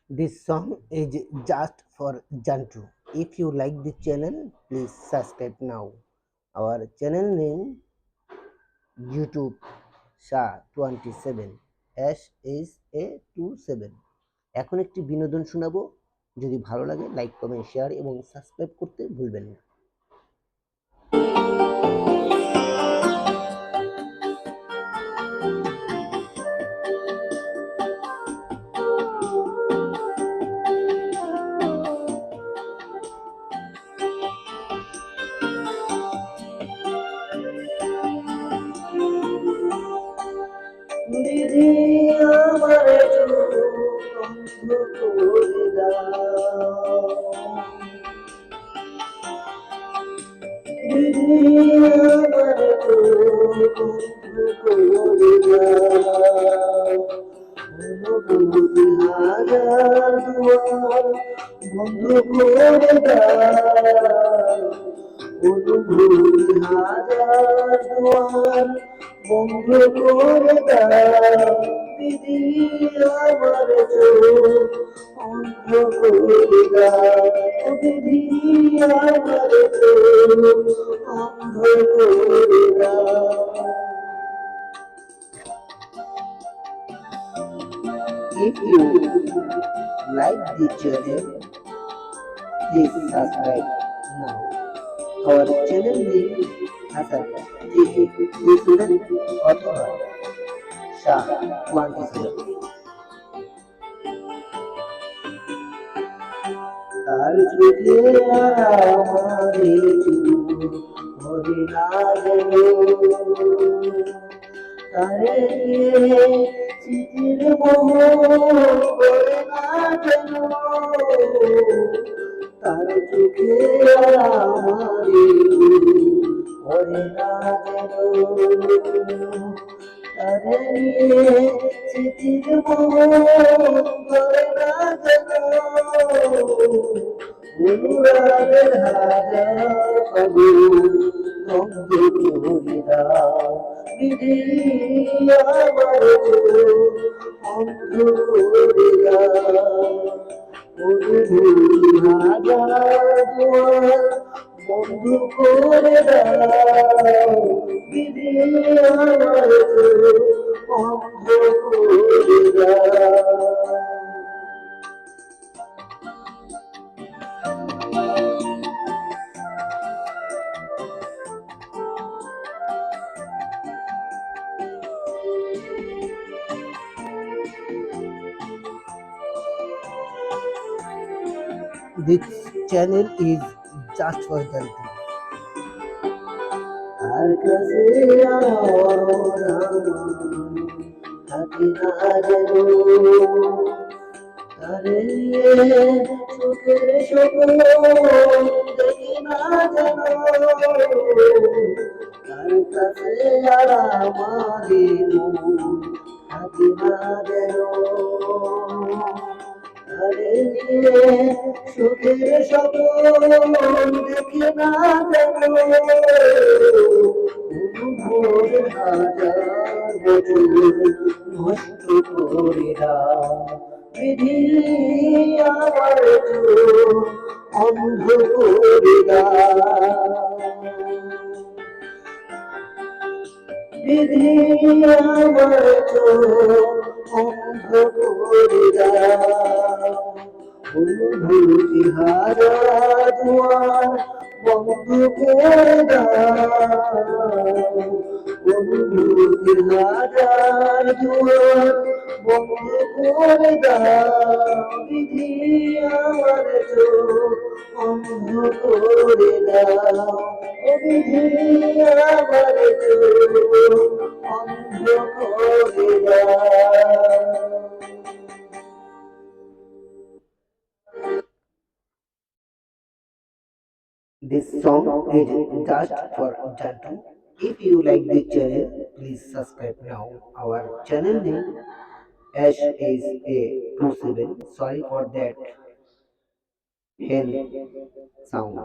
This song is just for Jantu. If you like the channel, please subscribe now. Our channel name YouTube SHA27 SHA27। এখন একটি বিনোদন শোনাবো। যদি ভালো লাগে লাইক কমেন্ট শেয়ার এবং সাবস্ক্রাইব করতে ভুলবেন না। দিদি আমার চোখ বন্ধ করে দাও, দিদি আমার চোখ বন্ধ করে দাও, অনুভূতি হাজার দুয়ার বন্ধ করে দাও, অনুভূতি হাজার দুয়ার বন্ধ করে দাও, দিদি আমার চোখ বন্ধ করে দাও, দিদি আমার চোখ বন্ধ করে দাও। If you like the channel, please subscribe now. Our channel name Hasan student author SHA27। তার চোখে আমারে ভরে না যেন, তারে স্মৃতির মোহ করে না যেন, তার চোখে আমারে ভরে না যেন, তারে স্মৃতির মোহ করে না যেন, অনুরাগের হাজার ফাগুন বন্ধ করে দাও, দিদি আমার চোখ বন্ধ করে দাও, অনুভূতি হাজার দুয়ার বন্ধ করে দাও, দিদি আমার চোখ বন্ধ করে দাও। This channel is just for Jantu. আর কাছে থাকি না যেন, তারে চোখের স্বপ্ন দেখি না যেন, তার কাছে আর আমারে থাকি না যেন, তারে চোখের স্বপ্ন দেখি না যেন, ভোর হাজার বছর নষ্ট করে দাও, দিদি আমার চোখ অন্ধ করে দাও, দিদি আমার চোখ অন্ধ করে দাও, অনুভূতি হারা দুয়ার বন্ধ করে দাও, অনুভূতি হাজার দুয়ার বন্ধ করে দাও, দিদি আমার চোখ বন্ধ করে দাও, দিদি আমার চোখ বন্ধ করে দাও। This song is just for Jantu. If you like the channel, please subscribe now. Our channel name SHA27. Sorry for that hen sound.